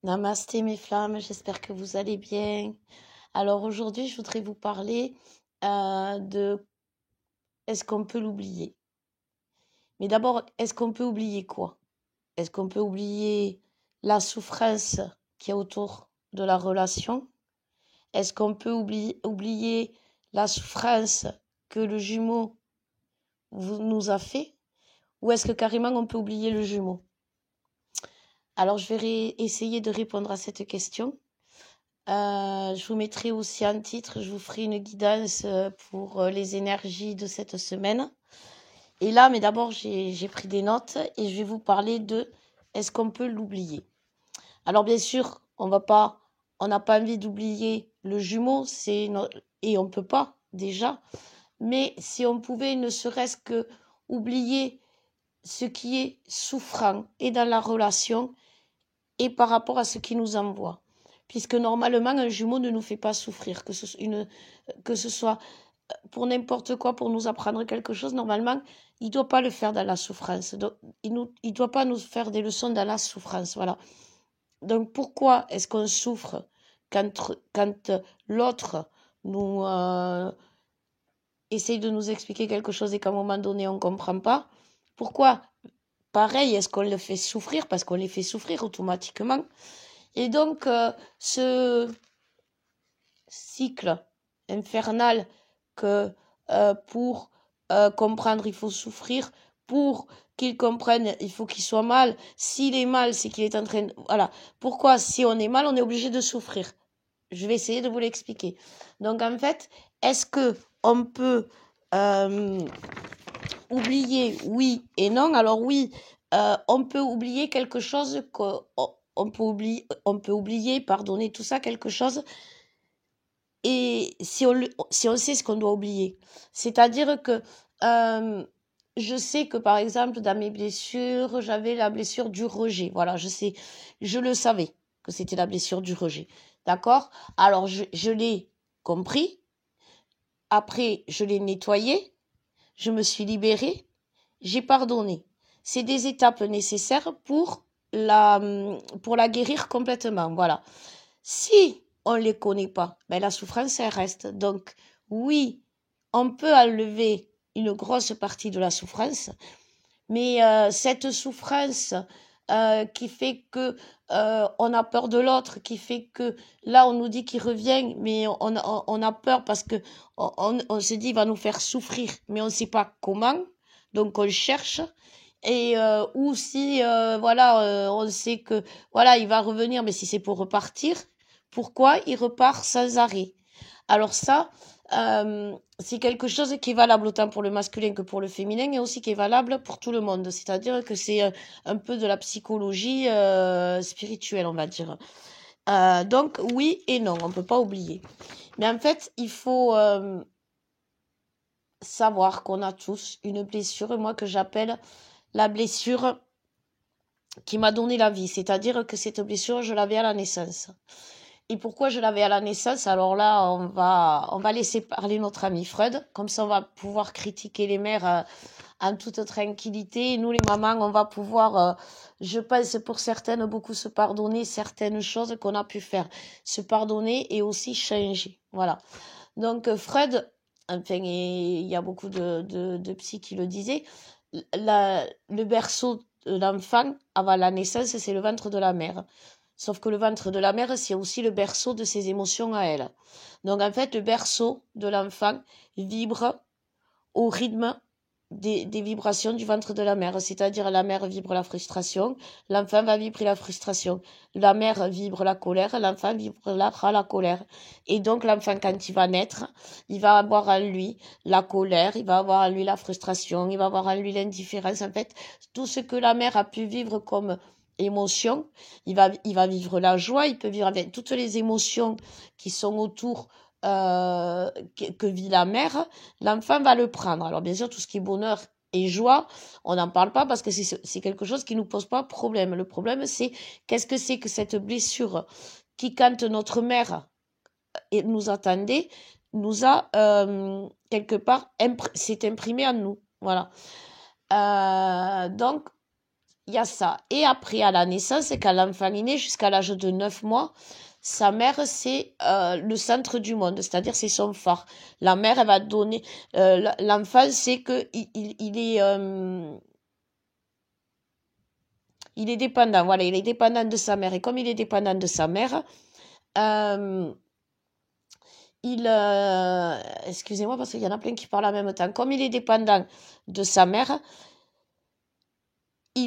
Namasté mes flammes, j'espère que vous allez bien. Alors aujourd'hui, je voudrais vous parler de est-ce qu'on peut l'oublier? Mais d'abord, est-ce qu'on peut oublier quoi? Est-ce qu'on peut oublier la souffrance qu'il y a autour de la relation? Est-ce qu'on peut oublier la souffrance que le jumeau nous a fait? Ou est-ce que carrément on peut oublier le jumeau? Alors je vais essayer de répondre à cette question. Je vous mettrai aussi un titre, je vous ferai une guidance pour les énergies de cette semaine. Et là, mais d'abord, j'ai pris des notes et je vais vous parler de est-ce qu'on peut l'oublier? Alors bien sûr, on n'a pas envie d'oublier le jumeau, et on ne peut pas déjà. Mais si on pouvait ne serait-ce que oublier ce qui est souffrant et dans la relation et par rapport à ce qui nous envoie. Puisque normalement, un jumeau ne nous fait pas souffrir, que ce soit pour n'importe quoi, pour nous apprendre quelque chose, normalement, il ne doit pas le faire dans la souffrance. Donc, il ne doit pas nous faire des leçons dans la souffrance. Voilà. Donc, pourquoi est-ce qu'on souffre quand l'autre nous essaye de nous expliquer quelque chose et qu'à un moment donné, on ne comprend pas? Pourquoi, pareil, est-ce qu'on le fait souffrir? Parce qu'on les fait souffrir automatiquement. Et donc, ce cycle infernal que pour comprendre, il faut souffrir, pour qu'il comprenne, il faut qu'il soit mal. S'il est mal, c'est qu'il est en train de... Voilà. Pourquoi, si on est mal, on est obligé de souffrir? Je vais essayer de vous l'expliquer. Donc, en fait, est-ce que on peut oublier? Oui et non. Alors oui, on peut oublier quelque chose on peut oublier, pardonner, tout ça, quelque chose, et si on sait ce qu'on doit oublier. C'est-à-dire que je sais que, par exemple, dans mes blessures, j'avais la blessure du rejet. Voilà, je le savais que c'était la blessure du rejet. D'accord? Alors, je l'ai compris. Après, je l'ai nettoyé. Je me suis libérée. J'ai pardonné. C'est des étapes nécessaires pour la guérir complètement. Voilà. Si on ne les connaît pas, ben la souffrance, elle reste. Donc, oui, on peut enlever une grosse partie de la souffrance, mais cette souffrance qui fait que on a peur de l'autre, qui fait que là, on nous dit qu'il revient, mais on a peur parce que on se dit il va nous faire souffrir, mais on ne sait pas comment, donc on cherche. Et ou si voilà, on sait que voilà, il va revenir, mais si c'est pour repartir, pourquoi il repart sans arrêt? Alors ça, c'est quelque chose qui est valable autant pour le masculin que pour le féminin, et aussi qui est valable pour tout le monde. C'est-à-dire que c'est un peu de la psychologie spirituelle, on va dire. Donc oui et non, on ne peut pas oublier. Mais en fait, il faut savoir qu'on a tous une blessure, moi que j'appelle la blessure qui m'a donné la vie. C'est-à-dire que cette blessure, je l'avais à la naissance. Et pourquoi je l'avais à la naissance? Alors là, on va laisser parler notre ami Freud. Comme ça, on va pouvoir critiquer les mères en toute tranquillité. Et nous, les mamans, on va pouvoir, je pense pour certaines, beaucoup se pardonner certaines choses qu'on a pu faire. Se pardonner et aussi changer. Voilà. Donc, Freud, enfin, il y a beaucoup de psy qui le disaient, le berceau de l'enfant avant la naissance, c'est le ventre de la mère. Sauf que le ventre de la mère, c'est aussi le berceau de ses émotions à elle. Donc en fait, le berceau de l'enfant vibre au rythme des vibrations du ventre de la mère. C'est-à-dire la mère vibre la frustration, l'enfant va vibrer la frustration. La mère vibre la colère, l'enfant vibrera la colère. Et donc l'enfant, quand il va naître, il va avoir en lui la colère, il va avoir en lui la frustration, il va avoir en lui l'indifférence. En fait, tout ce que la mère a pu vivre comme émotion, il va vivre la joie, il peut vivre avec toutes les émotions qui sont autour que vit la mère, l'enfant va le prendre. Alors bien sûr, tout ce qui est bonheur et joie, on n'en parle pas parce que c'est quelque chose qui nous pose pas problème. Le problème, c'est qu'est-ce que c'est que cette blessure qui, quand notre mère nous attendait, nous a quelque part, s'est imprimé en nous. Voilà. Donc, il y a ça. Et après, à la naissance, quand l'enfant est né, jusqu'à l'âge de 9 mois, sa mère, c'est le centre du monde, c'est-à-dire c'est son phare. La mère, elle va donner... l'enfant, c'est que il est dépendant, voilà, il est dépendant de sa mère. Et comme il est dépendant de sa mère, euh, excusez-moi parce qu'il y en a plein qui parlent en même temps. Comme il est dépendant de sa mère, je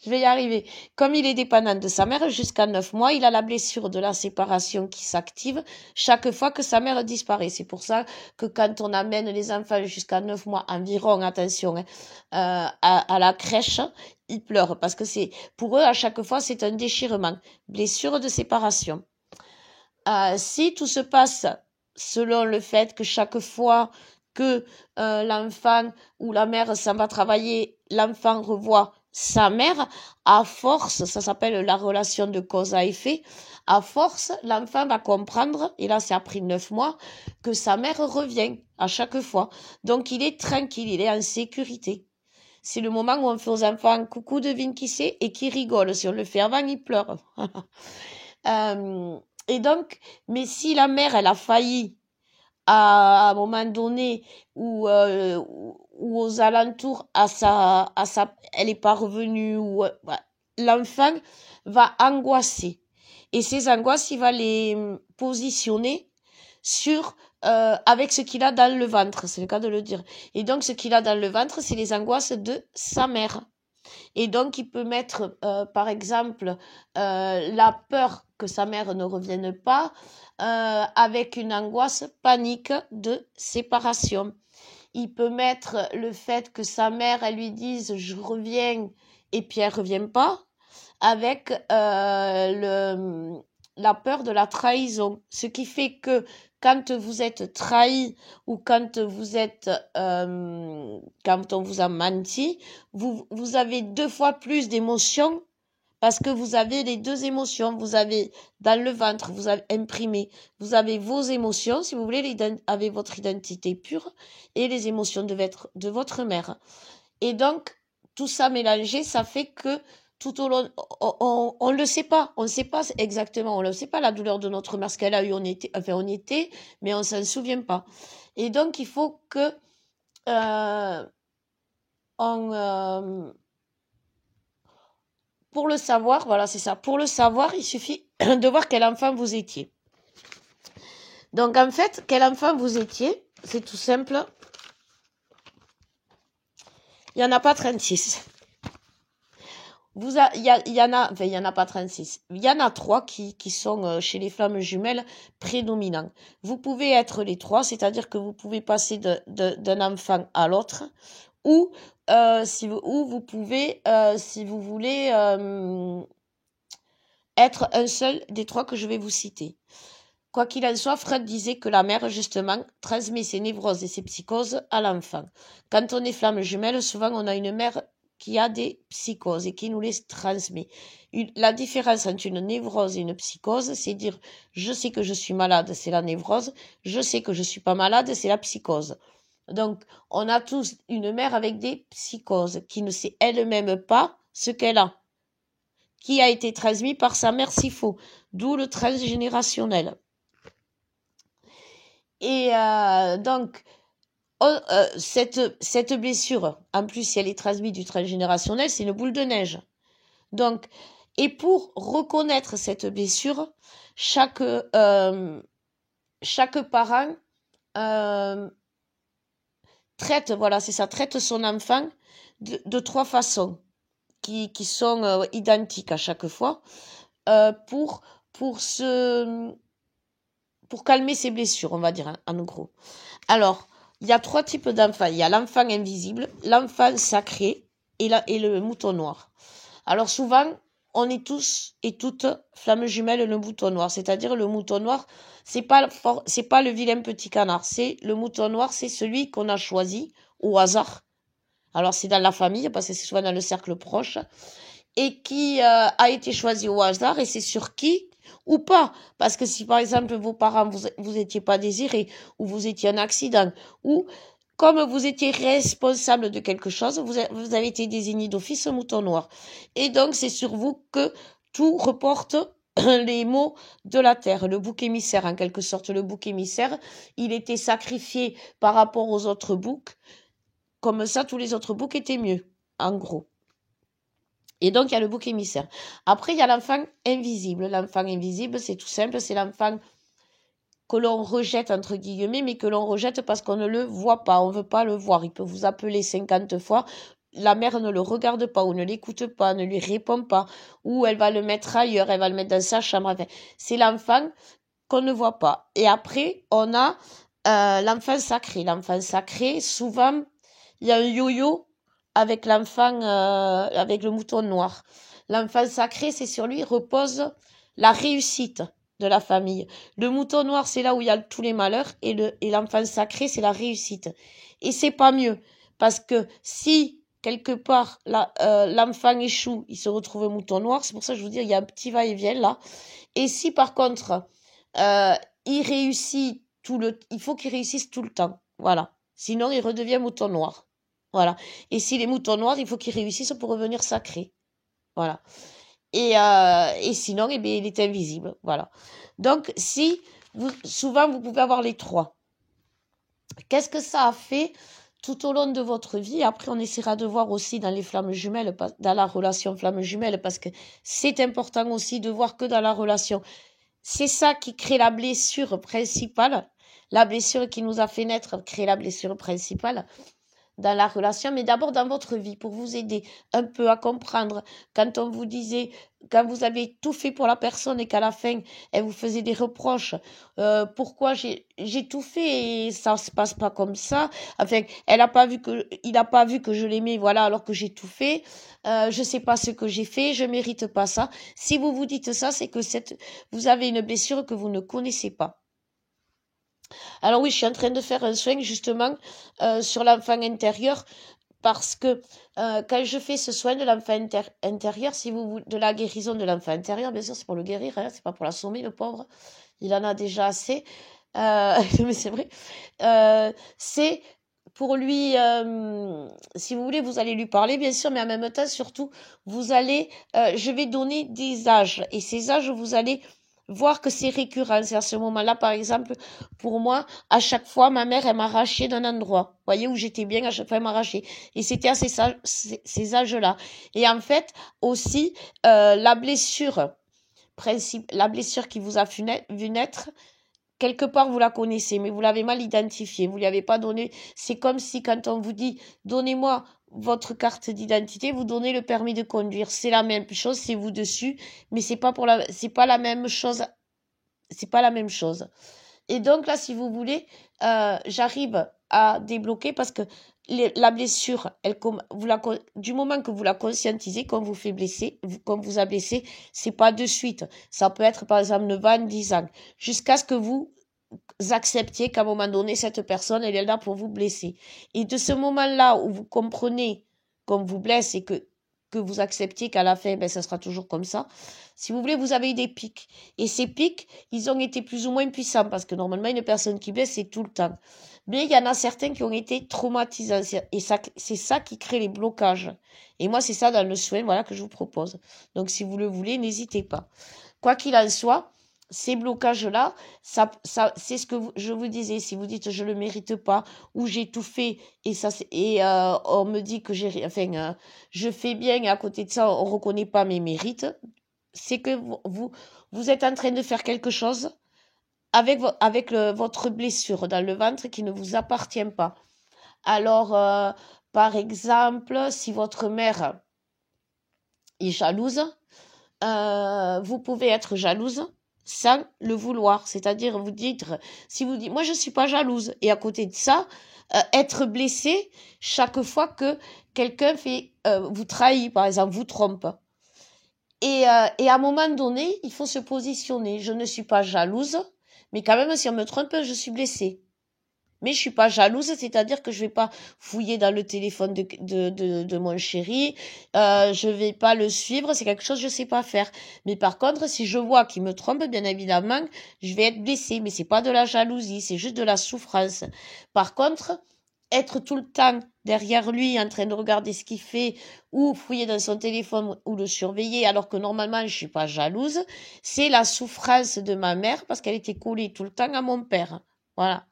vais y arriver. Comme il est dépendant de sa mère jusqu'à 9 mois, il a la blessure de la séparation qui s'active chaque fois que sa mère disparaît. C'est pour ça que quand on amène les enfants jusqu'à 9 mois environ, attention, à la crèche, ils pleurent parce que pour eux, à chaque fois, c'est un déchirement. Blessure de séparation. Si tout se passe selon le fait que chaque fois que l'enfant ou la mère s'en va travailler, l'enfant revoit sa mère, à force, ça s'appelle la relation de cause à effet, à force, l'enfant va comprendre, et là c'est après 9 mois, que sa mère revient à chaque fois. Donc il est tranquille, il est en sécurité. C'est le moment où on fait aux enfants coucou devine qui c'est et qui rigole. Si on le fait avant, ils pleurent. Et donc, mais si la mère, elle a failli à un moment donné ou aux alentours elle n'est pas revenue ou l'enfant va angoisser et ces angoisses il va les positionner sur avec ce qu'il a dans le ventre, c'est le cas de le dire, et donc ce qu'il a dans le ventre c'est les angoisses de sa mère. Et donc, il peut mettre, par exemple, la peur que sa mère ne revienne pas, avec une angoisse panique de séparation. Il peut mettre le fait que sa mère, elle lui dise je reviens et puis elle revient pas, avec la peur de la trahison. Ce qui fait que quand vous êtes trahi ou quand quand on vous a menti, vous avez 2 fois plus d'émotions parce que vous avez les deux émotions. Vous avez dans le ventre, vous avez imprimé, vous avez vos émotions, si vous voulez, avec votre identité pure et les émotions de votre mère. Et donc, tout ça mélangé, ça fait que tout au long, on le sait pas, on sait pas exactement, on le sait pas la douleur de notre mère, ce qu'elle a eu, on y était, mais on s'en souvient pas. Et donc, il faut que, pour le savoir, voilà, c'est ça. Pour le savoir, il suffit de voir quel enfant vous étiez. Donc, en fait, quel enfant vous étiez, c'est tout simple. Il n'y en a pas 36. Il y en a, enfin, il y en a pas 36. Il y en a 3 qui sont chez les flammes jumelles prédominants. Vous pouvez être les 3, c'est-à-dire que vous pouvez passer d'un enfant à l'autre, ou vous pouvez, si vous voulez, être un seul des 3 que je vais vous citer. Quoi qu'il en soit, Freud disait que la mère, justement, transmet ses névroses et ses psychoses à l'enfant. Quand on est flamme jumelle, souvent on a une mère qui a des psychoses et qui nous les transmet. La différence entre une névrose et une psychose, c'est dire je sais que je suis malade, c'est la névrose, je sais que je suis pas malade, c'est la psychose. Donc, on a tous une mère avec des psychoses qui ne sait elle-même pas ce qu'elle a, qui a été transmis par sa mère s'il faut, d'où le transgénérationnel. Et donc, cette blessure, en plus, si elle est transmise du transgénérationnel, c'est une boule de neige. Donc, et pour reconnaître cette blessure, chaque parent traite son enfant de 3 façons qui sont identiques à chaque fois pour calmer ses blessures, on va dire, hein, en gros. Alors, il y a 3 types d'enfants. Il y a l'enfant invisible, l'enfant sacré et le mouton noir. Alors souvent, on est tous et toutes flammes jumelles le mouton noir. C'est-à-dire le mouton noir, c'est pas le vilain petit canard. C'est le mouton noir, c'est celui qu'on a choisi au hasard. Alors c'est dans la famille, parce que c'est souvent dans le cercle proche. Et qui a été choisi au hasard et c'est sur qui ou pas. Parce que si par exemple vos parents vous étiez pas désirés ou vous étiez un accident ou comme vous étiez responsable de quelque chose, vous avez été désigné d'office mouton noir. Et donc, c'est sur vous que tout reporte les maux de la terre, le bouc émissaire, en quelque sorte. Le bouc émissaire, il était sacrifié par rapport aux autres boucs. Comme ça, tous les autres boucs étaient mieux, en gros. Et donc, il y a le bouc émissaire. Après, il y a l'enfant invisible. L'enfant invisible, c'est tout simple, c'est l'enfant que l'on rejette, entre guillemets, mais que l'on rejette parce qu'on ne le voit pas, on ne veut pas le voir. Il peut vous appeler 50 fois, la mère ne le regarde pas, ou ne l'écoute pas, ne lui répond pas, ou elle va le mettre ailleurs, elle va le mettre dans sa chambre. Enfin, c'est l'enfant qu'on ne voit pas. Et après, on a l'enfant sacré. L'enfant sacré, souvent, il y a un yo-yo avec l'enfant, avec le mouton noir. L'enfant sacré, c'est sur lui repose la réussite de la famille. Le mouton noir, c'est là où il y a tous les malheurs, et l'enfant sacré, c'est la réussite. Et c'est pas mieux, parce que si quelque part l'enfant échoue, il se retrouve mouton noir. C'est pour ça que je vous dis, il y a un petit va-et-vient là. Et si par contre il réussit il faut qu'il réussisse tout le temps, voilà. Sinon, il redevient mouton noir, voilà. Et s'il est mouton noir, il faut qu'il réussisse pour revenir sacré, voilà. Et sinon, eh bien, il est invisible. Voilà. Donc, souvent, vous pouvez avoir les trois. Qu'est-ce que ça a fait tout au long de votre vie? Après, on essaiera de voir aussi dans les flammes jumelles, dans la relation flamme jumelle, parce que c'est important aussi de voir que dans la relation, c'est ça qui crée la blessure principale. La blessure qui nous a fait naître crée la blessure principale dans la relation, mais d'abord dans votre vie, pour vous aider un peu à comprendre. Quand on vous disait, quand vous avez tout fait pour la personne et qu'à la fin, elle vous faisait des reproches, pourquoi j'ai tout fait et ça se passe pas comme ça. Enfin, il n'a pas vu que je l'aimais, voilà, alors que j'ai tout fait. Je sais pas ce que j'ai fait, je mérite pas ça. Si vous vous dites ça, c'est que vous avez une blessure que vous ne connaissez pas. Alors oui, je suis en train de faire un soin justement sur l'enfant intérieur parce que quand je fais ce soin de l'enfant intérieur, si vous de la guérison de l'enfant intérieur, bien sûr, c'est pour le guérir, hein, c'est pas pour l'assommer, le pauvre. Il en a déjà assez. Mais c'est vrai. C'est pour lui, si vous voulez, vous allez lui parler, bien sûr, mais en même temps, surtout, je vais donner des âges. Et ces âges, vous allez voir que c'est récurrent. C'est à ce moment-là, par exemple, pour moi, à chaque fois, ma mère, elle m'arrachait d'un endroit. Vous voyez, où j'étais bien, à chaque fois, elle m'arrachait. Et c'était à ces âges-là. Et en fait, aussi, la blessure qui vous a vu naître, quelque part, vous la connaissez, mais vous l'avez mal identifiée. Vous lui avez pas donné. C'est comme si quand on vous dit, donnez-moi votre carte d'identité, vous donnez le permis de conduire. C'est la même chose, c'est vous dessus, mais c'est pas la même chose. C'est pas la même chose. Et donc là, si vous voulez, j'arrive à débloquer parce que la blessure, du moment que vous la conscientisez, qu'on vous fait blesser, qu'on vous a blessé, c'est pas de suite. Ça peut être par exemple 9 ans, 10 ans, jusqu'à ce que vous acceptiez qu'à un moment donné, cette personne, elle est là pour vous blesser. Et de ce moment-là où vous comprenez qu'on vous blesse et que vous acceptiez qu'à la fin, ben, ça sera toujours comme ça. Si vous voulez, vous avez eu des pics. Et ces pics, ils ont été plus ou moins puissants parce que normalement, une personne qui blesse, c'est tout le temps. Mais il y en a certains qui ont été traumatisants. Et c'est ça qui crée les blocages. Et moi, c'est ça dans le soin, voilà, que je vous propose. Donc, si vous le voulez, n'hésitez pas. Quoi qu'il en soit, ces blocages-là, c'est ce que je vous disais. Si vous dites je le mérite pas ou j'ai tout fait et on me dit que je fais bien et à côté de ça on reconnaît pas mes mérites, c'est que vous êtes en train de faire quelque chose avec votre blessure dans le ventre qui ne vous appartient pas. Alors par exemple, si votre mère est jalouse, vous pouvez être jalouse sans le vouloir, c'est-à-dire si vous dites moi je suis pas jalouse et à côté de ça être blessé chaque fois que quelqu'un vous trahit par exemple, vous trompe et à un moment donné il faut se positionner, je ne suis pas jalouse mais quand même si on me trompe je suis blessée. Mais je suis pas jalouse, c'est-à-dire que je vais pas fouiller dans le téléphone de mon chéri, je vais pas le suivre, c'est quelque chose que je sais pas faire. Mais par contre, si je vois qu'il me trompe, bien évidemment, je vais être blessée, mais c'est pas de la jalousie, c'est juste de la souffrance. Par contre, être tout le temps derrière lui en train de regarder ce qu'il fait ou fouiller dans son téléphone ou le surveiller alors que normalement je suis pas jalouse, c'est la souffrance de ma mère parce qu'elle était collée tout le temps à mon père. Voilà.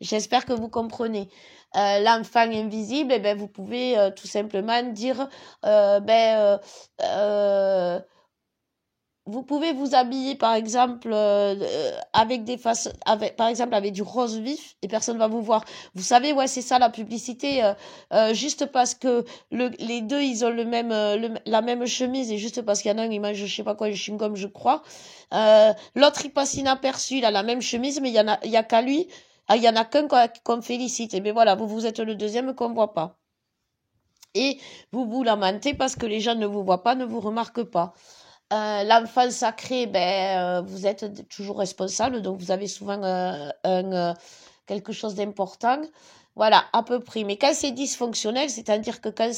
J'espère que vous comprenez. L'enfant invisible, eh ben, vous pouvez tout simplement dire ben, vous pouvez vous habiller par exemple avec des faces avec par exemple avec du rose vif et personne va vous voir. Vous savez, ouais, c'est ça la publicité, juste parce que les deux ils ont la même chemise et juste parce qu'il y en a un il mange je sais pas quoi du chewing-gum je crois. L'autre il passe inaperçu, il a la même chemise mais il y a qu'à lui, il y en a qu'un qu'on félicite et bien voilà, vous êtes le deuxième qu'on voit pas. Et vous vous lamentez parce que les gens ne vous voient pas, ne vous remarquent pas. L'enfant sacré, ben, vous êtes toujours responsable, donc vous avez souvent quelque chose d'important. Voilà, à peu près. Mais quand c'est dysfonctionnel, c'est-à-dire que quand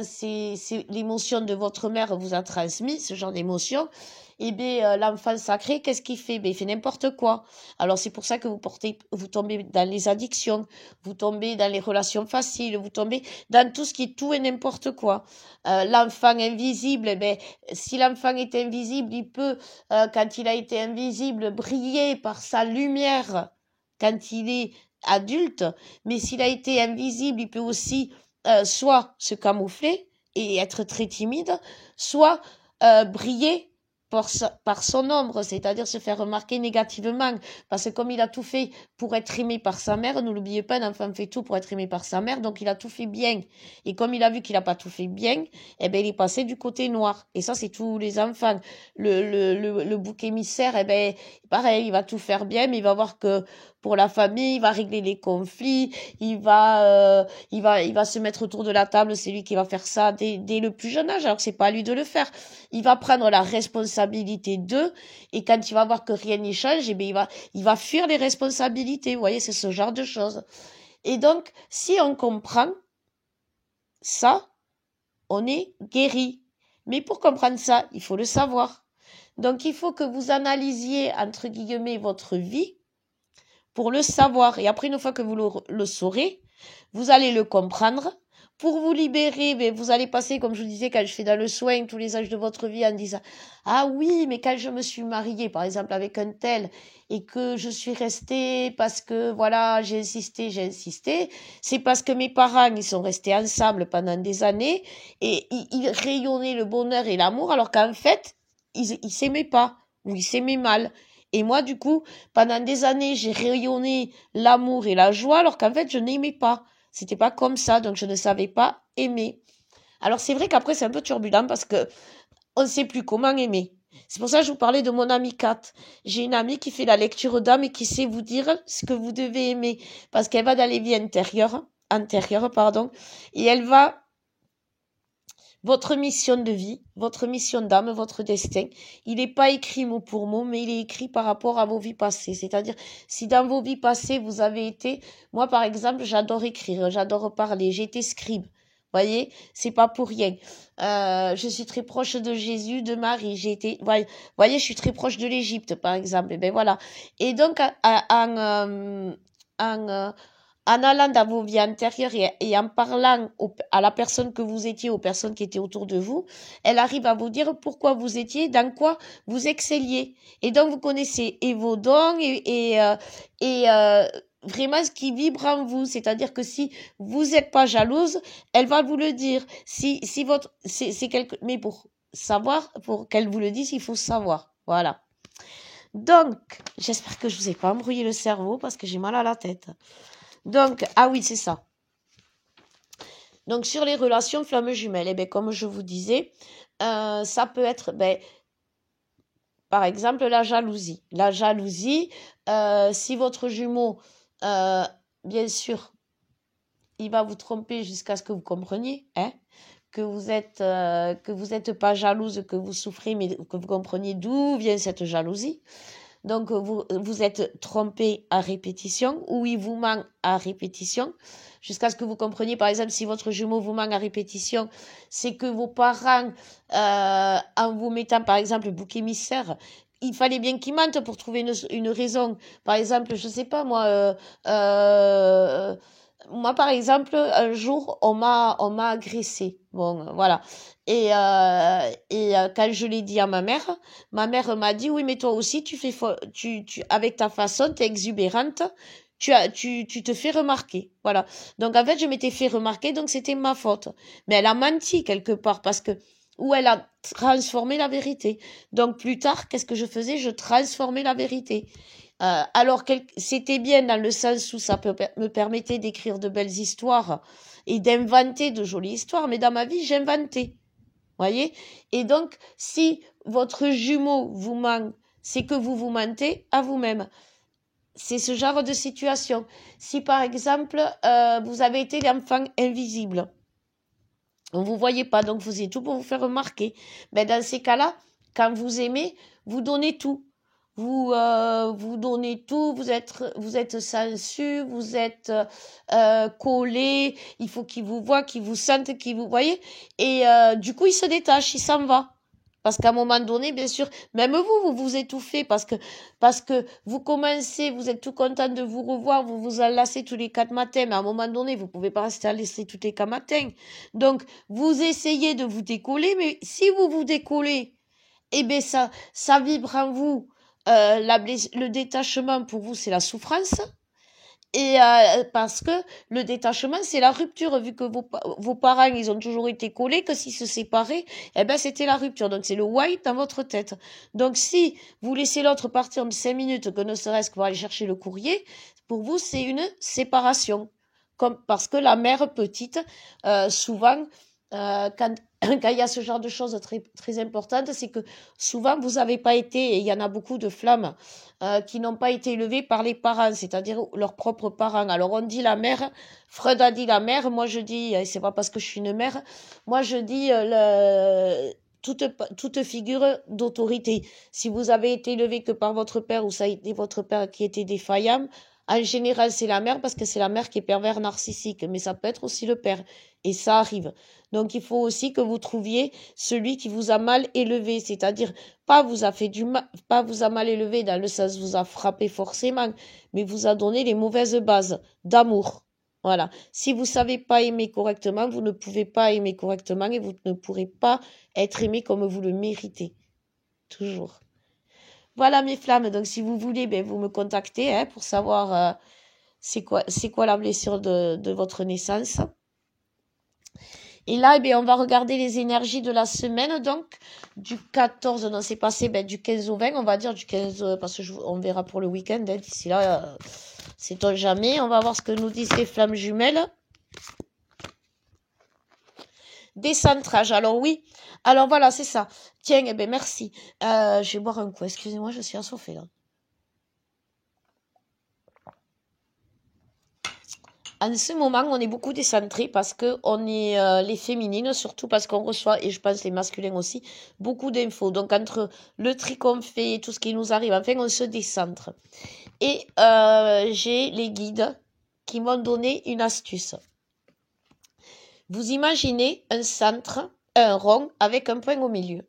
c'est l'émotion de votre mère vous a transmis, ce genre d'émotion, eh bien, l'enfant sacré, qu'est-ce qu'il fait? Ben, il fait n'importe quoi. Alors, c'est pour ça que vous tombez dans les addictions, vous tombez dans les relations faciles, vous tombez dans tout ce qui est tout et n'importe quoi. L'enfant invisible, eh ben, si l'enfant est invisible, il peut, quand il a été invisible, briller par sa lumière quand il est adulte, mais s'il a été invisible, il peut aussi soit se camoufler et être très timide, soit briller par son ombre, c'est-à-dire se faire remarquer négativement, parce que comme il a tout fait pour être aimé par sa mère, ne l'oubliez pas, un enfant fait tout pour être aimé par sa mère, donc il a tout fait bien. Et comme il a vu qu'il n'a pas tout fait bien, eh ben, il est passé du côté noir. Et ça, c'est tous les enfants. Le bouc émissaire, eh ben, pareil, il va tout faire bien, mais il va voir que pour la famille, il va régler les conflits, il va se mettre autour de la table, c'est lui qui va faire ça dès le plus jeune âge, alors que c'est pas à lui de le faire. Il va prendre la responsabilité d'eux, et quand il va voir que rien n'y change, eh bien, il va fuir les responsabilités. Vous voyez, c'est ce genre de choses. Et donc, si on comprend ça, on est guéri. Mais pour comprendre ça, il faut le savoir. Donc, il faut que vous analysiez, entre guillemets, votre vie pour le savoir. Et après, une fois que vous le saurez, vous allez le comprendre. Pour vous libérer, mais vous allez passer, comme je vous disais, quand je fais dans le soin, tous les âges de votre vie en disant « Ah oui, mais quand je me suis mariée, par exemple, avec un tel, et que je suis restée parce que, voilà, j'ai insisté, c'est parce que mes parents, ils sont restés ensemble pendant des années, et ils rayonnaient le bonheur et l'amour, alors qu'en fait, ils s'aimaient pas, ou ils s'aimaient mal. Et moi, du coup, pendant des années, j'ai rayonné l'amour et la joie, alors qu'en fait, je n'aimais pas. C'était pas comme ça, donc je ne savais pas aimer. Alors c'est vrai qu'après c'est un peu turbulent parce que on ne sait plus comment aimer. C'est pour ça que je vous parlais de mon amie Kat. J'ai une amie qui fait la lecture d'âme et qui sait vous dire ce que vous devez aimer parce qu'elle va dans les vies antérieures, pardon, et elle va votre mission de vie, votre mission d'âme, votre destin, il n'est pas écrit mot pour mot, mais il est écrit par rapport à vos vies passées. C'est-à-dire, si dans vos vies passées, vous avez été... Moi, par exemple, j'adore écrire, j'adore parler, j'ai été scribe. Voyez, c'est pas pour rien. Je suis très proche de Jésus, de Marie. Voyez, je suis très proche de l'Égypte, par exemple. Et ben voilà. Et donc, en allant dans vos vies antérieures et en parlant à la personne que vous étiez, aux personnes qui étaient autour de vous, elle arrive à vous dire pourquoi vous étiez, dans quoi vous excelliez. Et donc, vous connaissez et vos dons et vraiment ce qui vibre en vous. C'est-à-dire que si vous n'êtes pas jalouse, elle va vous le dire. Si votre, c'est quelque, mais pour savoir, pour qu'elle vous le dise, il faut savoir. Voilà. Donc, j'espère que je vous ai pas embrouillé le cerveau parce que j'ai mal à la tête. Donc, ah oui, c'est ça. Donc, sur les relations flammes jumelles, eh bien, comme je vous disais, ça peut être, par exemple, la jalousie. La jalousie, si votre jumeau, bien sûr, il va vous tromper jusqu'à ce que vous compreniez, hein, que vous êtes pas jalouse, que vous souffrez, mais que vous compreniez d'où vient cette jalousie. Donc, vous êtes trompé à répétition ou il vous ment à répétition jusqu'à ce que vous compreniez, par exemple, si votre jumeau vous ment à répétition, c'est que vos parents, en vous mettant, par exemple, le bouc émissaire, il fallait bien qu'il mente pour trouver une raison. Par exemple, je sais pas moi, moi par exemple, un jour on m'a agressé. Bon, voilà. Quand je l'ai dit à ma mère m'a dit oui mais toi aussi tu fais tu avec ta façon t'es exubérante. Tu te fais remarquer. Voilà. Donc, en fait, je m'étais fait remarquer, donc c'était ma faute. Mais elle a menti quelque part parce que, ou elle a transformé la vérité. Donc, plus tard, qu'est-ce que je faisais? Je transformais la vérité. Alors, c'était bien dans le sens où ça me permettait d'écrire de belles histoires et d'inventer de jolies histoires. Mais dans ma vie, j'inventais. Voyez? Et donc, si votre jumeau vous ment, c'est que vous vous mentez à vous-même. C'est ce genre de situation. Si par exemple, vous avez été l'enfant invisible, on ne vous voyait pas, donc vous faisiez tout pour vous faire remarquer. Mais dans ces cas-là, quand vous aimez, vous donnez tout. Vous donnez tout, vous êtes sensu, vous êtes collé, il faut qu'il vous voit, qu'il vous sente, qu'il vous voyez. Et du coup, il se détache, il s'en va. Parce qu'à un moment donné, bien sûr, même vous vous étouffez parce que vous commencez, vous êtes tout content de vous revoir, vous vous enlacez tous les 4 matins, mais à un moment donné, vous pouvez pas rester enlacé tous les 4 matins. Donc, vous essayez de vous décoller, mais si vous vous décollez, eh bien, ça vibre en vous. Le détachement, pour vous, c'est la souffrance. Et parce que le détachement, c'est la rupture, vu que vos parents, ils ont toujours été collés, que s'ils se séparaient, eh ben c'était la rupture. Donc c'est le white dans votre tête. Donc si vous laissez l'autre partir en 5 minutes, que ne serait-ce que pour aller chercher le courrier, pour vous, c'est une séparation. Parce que la mère petite, souvent, quand il y a ce genre de choses très, très importantes, c'est que souvent vous n'avez pas été, et il y en a beaucoup de flammes qui n'ont pas été élevées par les parents, c'est-à-dire leurs propres parents. Alors on dit la mère, Freud a dit la mère, moi je dis, et c'est pas parce que je suis une mère, moi je dis toute figure d'autorité. Si vous avez été élevé que par votre père ou ça a été votre père qui était défaillant, en général, c'est la mère parce que c'est la mère qui est pervers narcissique, mais ça peut être aussi le père. Et ça arrive. Donc, il faut aussi que vous trouviez celui qui vous a mal élevé, c'est-à-dire pas vous a fait du mal, pas vous a mal élevé dans le sens vous a frappé forcément, mais vous a donné les mauvaises bases d'amour. Voilà. Si vous savez pas aimer correctement, vous ne pouvez pas aimer correctement et vous ne pourrez pas être aimé comme vous le méritez. Toujours. Voilà mes flammes. Donc si vous voulez, ben, vous me contactez hein, pour savoir c'est quoi la blessure de votre naissance. Et là, eh bien, on va regarder les énergies de la semaine, donc du 14, non c'est passé, ben, du 15 au 20, on va dire du 15, parce que on verra pour le week-end, hein, d'ici là, c'est jamais. On va voir ce que nous disent les flammes jumelles. Décentrage, alors oui, alors voilà, c'est ça. Tiens, eh ben merci. Je vais boire un coup, excusez-moi, je suis assoiffée là. En ce moment, on est beaucoup décentré parce que on est les féminines, surtout parce qu'on reçoit, et je pense les masculins aussi, beaucoup d'infos. Donc, entre le tri qu'on fait et tout ce qui nous arrive, enfin, on se décentre. Et j'ai les guides qui m'ont donné une astuce. Vous imaginez un centre, un rond avec un point au milieu.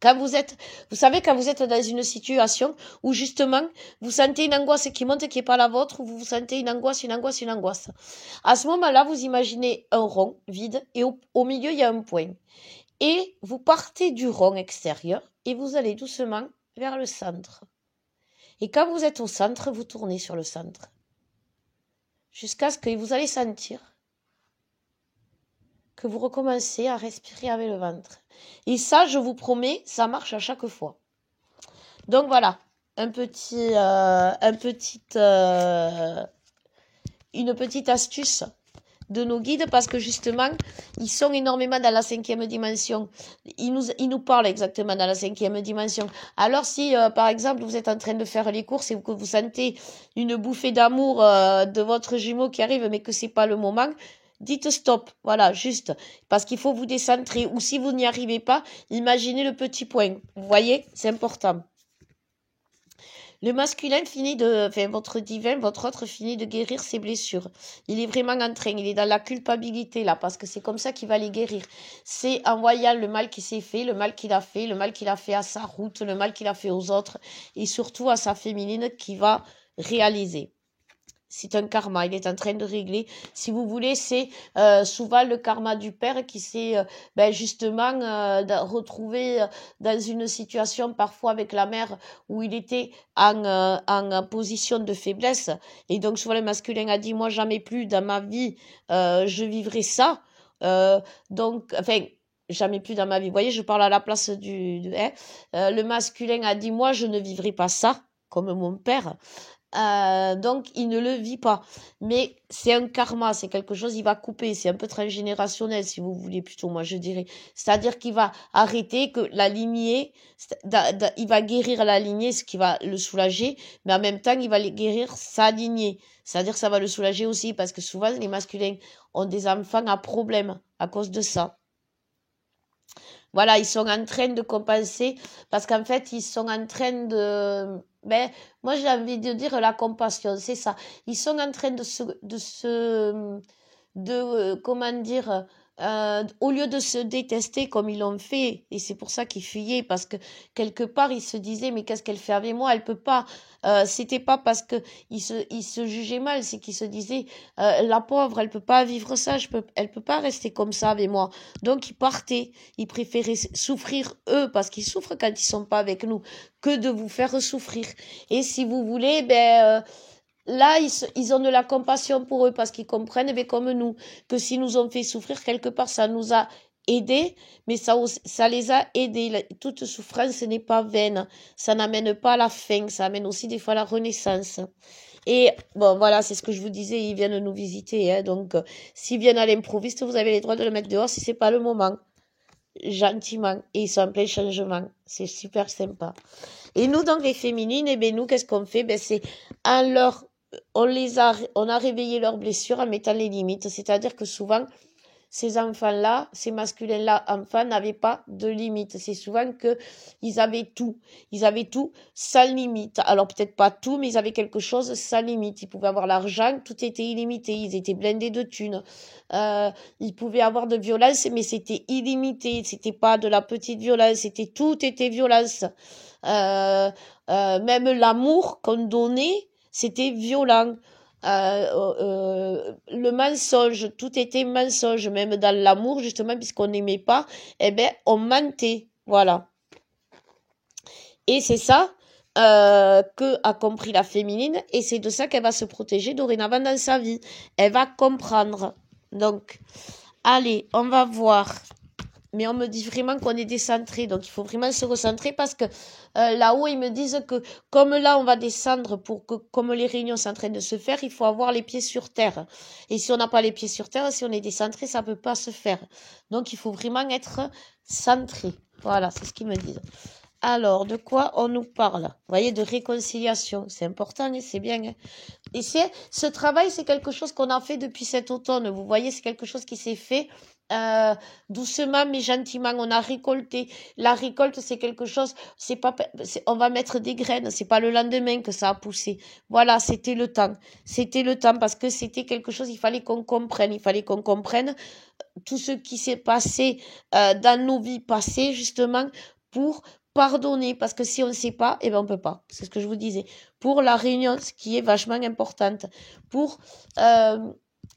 Vous savez, quand vous êtes dans une situation où justement, vous sentez une angoisse qui monte qui n'est pas la vôtre, ou vous sentez une angoisse. À ce moment-là, vous imaginez un rond vide et au milieu, il y a un point. Et vous partez du rond extérieur et vous allez doucement vers le centre. Et quand vous êtes au centre, vous tournez sur le centre. Jusqu'à ce que vous allez sentir que vous recommencez à respirer avec le ventre. Et ça, je vous promets, ça marche à chaque fois. Donc voilà, une petite astuce de nos guides parce que justement, ils sont énormément dans la 5e dimension. Ils nous parlent exactement dans la 5e dimension. Alors si, par exemple, vous êtes en train de faire les courses et que vous sentez une bouffée d'amour de votre jumeau qui arrive mais que c'est pas le moment, dites stop, voilà, juste, parce qu'il faut vous décentrer. Ou si vous n'y arrivez pas, imaginez le petit point. Vous voyez, c'est important. Le masculin finit de, enfin, votre divin, votre autre finit de guérir ses blessures. Il est vraiment en train, il est dans la culpabilité, là, parce que c'est comme ça qu'il va les guérir. C'est en voyant le mal qui s'est fait, le mal qu'il a fait, le mal qu'il a fait à sa route, le mal qu'il a fait aux autres, et surtout à sa féminine qui va réaliser. C'est un karma, il est en train de régler. Si vous voulez, c'est souvent le karma du père qui s'est justement retrouvé dans une situation parfois avec la mère où il était en position de faiblesse. Et donc souvent le masculin a dit, moi jamais plus dans ma vie je vivrai ça. Jamais plus dans ma vie. Vous voyez, je parle à la place le masculin a dit, moi je ne vivrai pas ça comme mon père. Donc il ne le vit pas, mais c'est un karma, c'est quelque chose, il va couper, c'est un peu transgénérationnel si vous voulez plutôt, moi je dirais, c'est-à-dire qu'il va arrêter que la lignée, il va guérir la lignée, ce qui va le soulager, mais en même temps il va guérir sa lignée, c'est-à-dire que ça va le soulager aussi, parce que souvent les masculins ont des enfants à problème à cause de ça. Voilà, ils sont en train de compenser parce qu'en fait, ils sont en train de... moi, j'ai envie de dire la compassion, c'est ça. Ils sont en train comment dire, au lieu de se détester comme ils l'ont fait, et c'est pour ça qu'ils fuyaient, parce que quelque part, ils se disaient, mais qu'est-ce qu'elle fait avec moi? Elle peut pas. C'était pas parce que ils se jugeaient mal, c'est qu'ils se disaient, la pauvre, elle peut pas vivre ça, elle peut pas rester comme ça avec moi. Donc, ils partaient. Ils préféraient souffrir eux, parce qu'ils souffrent quand ils sont pas avec nous, que de vous faire souffrir. Et si vous voulez, là, ils ont de la compassion pour eux parce qu'ils comprennent, comme nous, que s'ils nous ont fait souffrir, quelque part, ça nous a aidés, mais ça les a aidés. Toute souffrance n'est pas vaine. Ça n'amène pas à la fin. Ça amène aussi des fois à la renaissance. Et bon, voilà, c'est ce que je vous disais. Ils viennent nous visiter. Hein, donc, s'ils viennent à l'improviste, vous avez les droits de le mettre dehors si c'est pas le moment. Gentiment. Et ils sont en plein changement. C'est super sympa. Et nous, donc, les féminines, nous, qu'est-ce qu'on fait? C'est on a réveillé leurs blessures en mettant les limites. C'est-à-dire que souvent, ces enfants-là, ces masculins-là, enfants, n'avaient pas de limites. C'est souvent que ils avaient tout. Ils avaient tout sans limite. Alors, peut-être pas tout, mais ils avaient quelque chose sans limite. Ils pouvaient avoir l'argent, tout était illimité. Ils étaient blindés de thunes. Ils pouvaient avoir de violence, mais c'était illimité. C'était pas de la petite violence. Tout était violence. Même l'amour qu'on donnait, c'était violent. Le mensonge, tout était mensonge, même dans l'amour, justement, puisqu'on n'aimait pas, on mentait. Voilà. Et c'est ça que a compris la féminine, et c'est de ça qu'elle va se protéger dorénavant dans sa vie. Elle va comprendre. Donc, allez, on va voir. Mais on me dit vraiment qu'on est décentré, donc il faut vraiment se recentrer parce que là-haut, ils me disent que comme là, on va descendre pour que, comme les réunions sont en train de se faire, il faut avoir les pieds sur terre. Et si on n'a pas les pieds sur terre, si on est décentré, ça peut pas se faire. Donc, il faut vraiment être centré. Voilà, c'est ce qu'ils me disent. Alors, de quoi on nous parle? Vous voyez, de réconciliation. C'est important et c'est bien. Hein. Et ce travail, c'est quelque chose qu'on a fait depuis cet automne. Vous voyez, c'est quelque chose qui s'est fait doucement mais gentiment. On a récolté. La récolte, c'est quelque chose, on va mettre des graines. C'est pas le lendemain que ça a poussé. Voilà, c'était le temps. C'était le temps parce que c'était quelque chose, il fallait qu'on comprenne. Il fallait qu'on comprenne tout ce qui s'est passé dans nos vies passées, justement, pour pardonner, parce que si on ne sait pas, on peut pas. C'est ce que je vous disais. Pour la réunion, ce qui est vachement importante, pour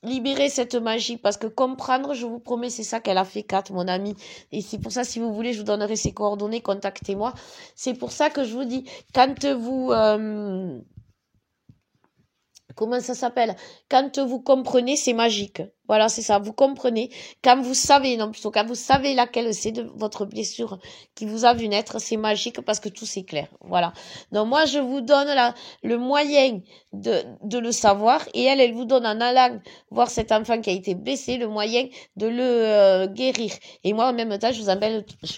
libérer cette magie, parce que comprendre, je vous promets, c'est ça qu'elle a fait, Kat, mon amie. Et c'est pour ça, si vous voulez, je vous donnerai ses coordonnées, contactez-moi. C'est pour ça que je vous dis, quand vous... comment ça s'appelle? Quand vous comprenez, c'est magique. Voilà, c'est ça. Vous comprenez. Quand vous savez laquelle c'est de votre blessure qui vous a vu naître, c'est magique parce que tout c'est clair. Voilà. Donc moi, je vous donne le moyen de le savoir et elle vous donne en allant voir cet enfant qui a été blessé, le moyen de le guérir. Et moi, en même temps, je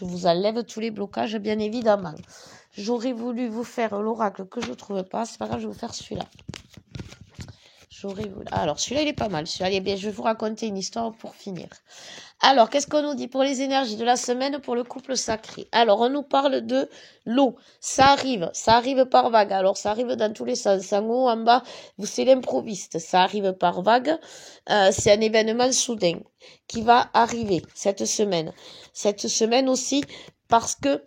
vous enlève tous les blocages, bien évidemment. J'aurais voulu vous faire l'oracle que je ne trouve pas. C'est pas grave, je vais vous faire celui-là. J'aurais voulu... Alors, celui-là, il est pas mal. Celui-là, il est bien. Je vais vous raconter une histoire pour finir. Alors, qu'est-ce qu'on nous dit pour les énergies de la semaine pour le couple sacré? Alors, on nous parle de l'eau. Ça arrive par vague. Alors, ça arrive dans tous les sens. En haut, en bas, c'est l'improviste. Ça arrive par vague. C'est un événement soudain qui va arriver cette semaine. Cette semaine aussi, parce que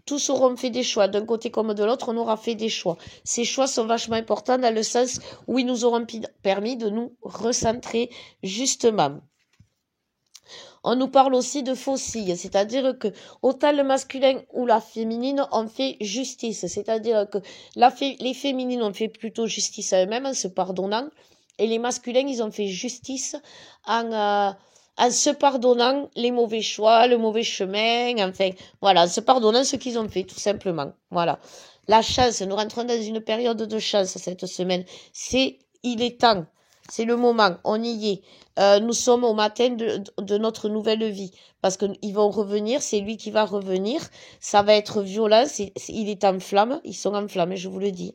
tous auront fait des choix, d'un côté comme de l'autre, on aura fait des choix. Ces choix sont vachement importants dans le sens où ils nous auront permis de nous recentrer justement. On nous parle aussi de fossiles, c'est-à-dire que autant le masculin ou la féminine ont fait justice, c'est-à-dire que les féminines ont fait plutôt justice à eux-mêmes en se pardonnant, et les masculins, ils ont fait justice en se pardonnant les mauvais choix, le mauvais chemin, enfin, voilà, en se pardonnant ce qu'ils ont fait, tout simplement. Voilà. La chance, nous rentrons dans une période de chance cette semaine. Il est temps. C'est le moment, on y est. Nous sommes au matin de notre nouvelle vie. Parce qu'ils vont revenir, c'est lui qui va revenir. Ça va être violent, il est en flamme, ils sont en flamme, je vous le dis.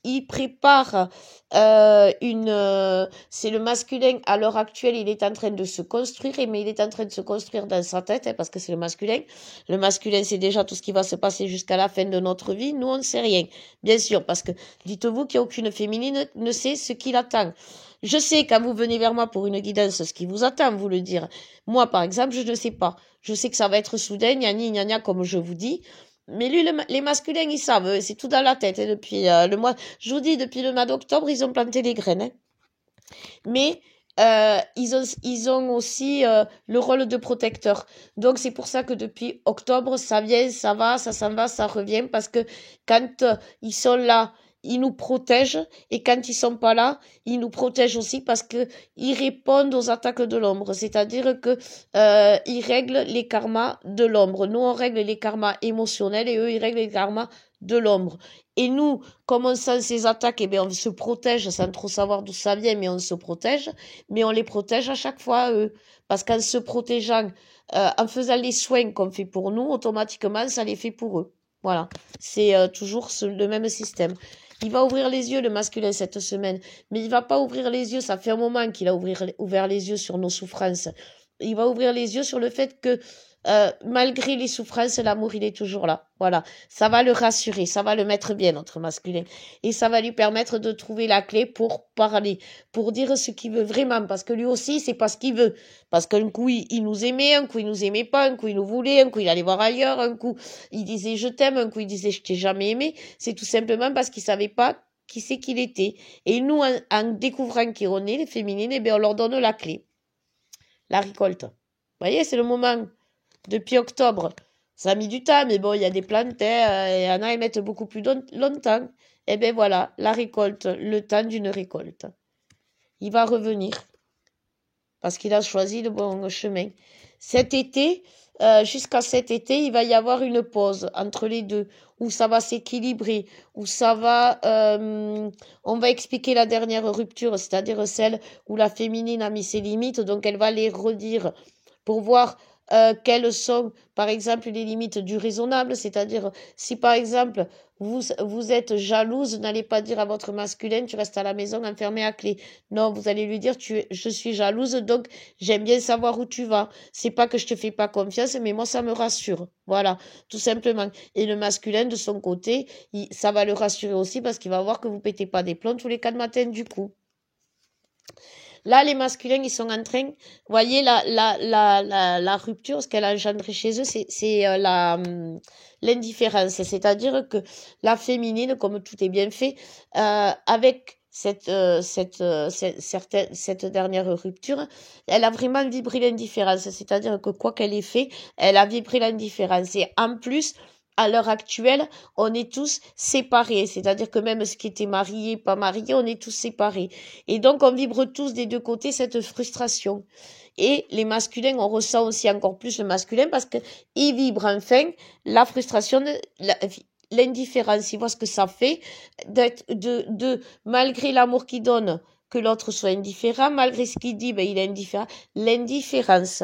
Il prépare c'est le masculin à l'heure actuelle, il est en train de se construire, mais il est en train de se construire dans sa tête, hein, parce que c'est le masculin. Le masculin, c'est déjà tout ce qui va se passer jusqu'à la fin de notre vie. Nous, on ne sait rien, bien sûr, parce que dites-vous qu'il n'y a aucune féminine ne sait ce qui l'attend. Je sais, quand vous venez vers moi pour une guidance, ce qui vous attend, vous le dire. Moi, par exemple, je ne sais pas. Je sais que ça va être soudain, gna comme je vous dis. Mais lui, les masculins, ils savent, c'est tout dans la tête. Hein, depuis le mois, je vous dis, depuis le mois d'octobre, ils ont planté des graines. Hein. Mais ils ont aussi le rôle de protecteur. Donc c'est pour ça que depuis octobre, ça vient, ça va, ça s'en va, ça revient, parce que quand ils sont là, ils nous protègent, et quand ils sont pas là, ils nous protègent aussi parce que ils répondent aux attaques de l'ombre. C'est-à-dire que ils règlent les karmas de l'ombre. Nous, on règle les karmas émotionnels, et eux, ils règlent les karmas de l'ombre. Et nous, comme on sent ces attaques, eh bien, on se protège sans trop savoir d'où ça vient, mais on se protège. Mais on les protège à chaque fois, eux. Parce qu'en se protégeant, en faisant les soins qu'on fait pour nous, automatiquement, ça les fait pour eux. Voilà. C'est toujours le même système. Il va ouvrir les yeux, le masculin, cette semaine. Mais il va pas ouvrir les yeux. Ça fait un moment qu'il a ouvert les yeux sur nos souffrances. Il va ouvrir les yeux sur le fait que malgré les souffrances, l'amour, il est toujours là. Voilà. Ça va le rassurer, ça va le mettre bien, notre masculin. Et ça va lui permettre de trouver la clé pour parler, pour dire ce qu'il veut vraiment. Parce que lui aussi, c'est pas ce qu'il veut. Parce qu'un coup, il nous aimait, un coup, il nous aimait pas, un coup, il nous voulait, un coup, il allait voir ailleurs, un coup, il disait je t'aime, un coup, il disait je t'ai jamais aimé. C'est tout simplement parce qu'il savait pas qui c'est qu'il était. Et nous, en découvrant qui on est, les féminines, eh bien, on leur donne la clé. La récolte. Vous voyez, c'est le moment. Depuis octobre, ça a mis du temps, mais bon, il y a des plantes, il y en a, ils mettent beaucoup plus longtemps. Et bien voilà, la récolte, le temps d'une récolte. Il va revenir, parce qu'il a choisi le bon chemin. Cet été, jusqu'à cet été, il va y avoir une pause entre les deux, où ça va s'équilibrer, où ça va... on va expliquer la dernière rupture, c'est-à-dire celle où la féminine a mis ses limites, donc elle va les redire pour voir quelles sont, par exemple, les limites du raisonnable, c'est-à-dire, si par exemple, vous êtes jalouse, n'allez pas dire à votre masculin, tu restes à la maison enfermé à clé. Non, vous allez lui dire, je suis jalouse, donc j'aime bien savoir où tu vas. C'est pas que je te fais pas confiance, mais moi, ça me rassure. Voilà, tout simplement. Et le masculin, de son côté, ça va le rassurer aussi parce qu'il va voir que vous pétez pas des plombs tous les 4 matins, du coup. Là, les masculins, ils sont en train, vous voyez, la rupture, ce qu'elle a engendré chez eux, c'est l'indifférence. C'est-à-dire que la féminine, comme tout est bien fait, avec cette dernière rupture, elle a vraiment vibré l'indifférence. C'est-à-dire que quoi qu'elle ait fait, elle a vibré l'indifférence. Et en plus, à l'heure actuelle, on est tous séparés. C'est-à-dire que même ceux qui étaient mariés, pas mariés, on est tous séparés. Et donc, on vibre tous des deux côtés cette frustration. Et les masculins, on ressent aussi encore plus le masculin parce qu'ils vibrent enfin la frustration, l'indifférence. Ils voient ce que ça fait malgré l'amour qu'il donne, que l'autre soit indifférent, malgré ce qu'il dit, ben, il est indifférent. L'indifférence.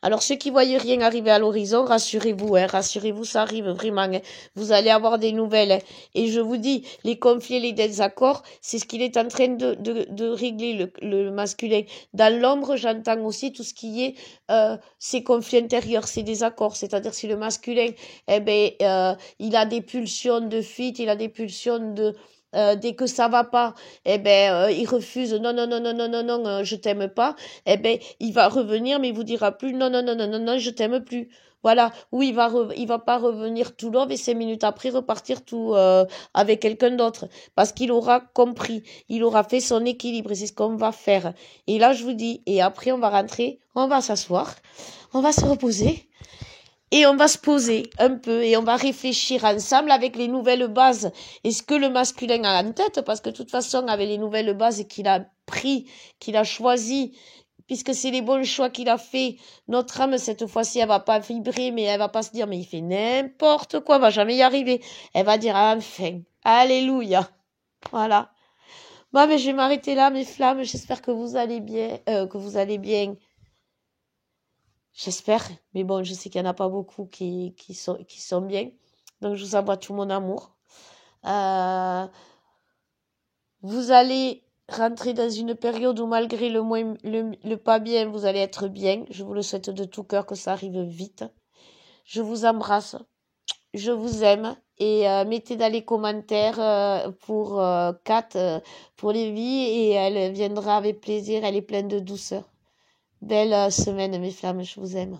Alors, ceux qui voyaient rien arriver à l'horizon, rassurez-vous, hein, rassurez-vous, ça arrive vraiment. Hein. Vous allez avoir des nouvelles. Hein. Et je vous dis, les conflits et les désaccords, c'est ce qu'il est en train de régler, le masculin. Dans l'ombre, j'entends aussi tout ce qui est ces conflits intérieurs, ces désaccords. C'est-à-dire, si le masculin, eh ben, il a des pulsions de fuite, il a des pulsions de... dès que ça va pas, eh ben, il refuse, non, non, non, non, non, non, non, je t'aime pas, eh ben, il va revenir, mais il vous dira plus, non, non, non, non, non, non, je t'aime plus. Voilà. Ou il va pas revenir tout love et 5 minutes après repartir tout, avec quelqu'un d'autre. Parce qu'il aura compris. Il aura fait son équilibre et c'est ce qu'on va faire. Et là, je vous dis, et après, on va rentrer, on va s'asseoir, on va se reposer. Et on va se poser un peu et on va réfléchir ensemble avec les nouvelles bases. Est-ce que le masculin a en tête? Parce que de toute façon, avec les nouvelles bases qu'il a pris, qu'il a choisi, puisque c'est les bons choix qu'il a fait, notre âme, cette fois-ci, elle va pas vibrer, mais elle va pas se dire, mais il fait n'importe quoi, elle va jamais y arriver. Elle va dire, enfin, alléluia. Voilà. Bon, mais je vais m'arrêter là, mes flammes. J'espère que vous allez bien, J'espère, mais bon, je sais qu'il n'y en a pas beaucoup qui sont bien. Donc, je vous envoie tout mon amour. Vous allez rentrer dans une période où, malgré le pas bien, vous allez être bien. Je vous le souhaite de tout cœur que ça arrive vite. Je vous embrasse. Je vous aime. Et mettez dans les commentaires pour Kat, pour Lévi, et elle viendra avec plaisir. Elle est pleine de douceur. Belle semaine, mes flammes. Je vous aime.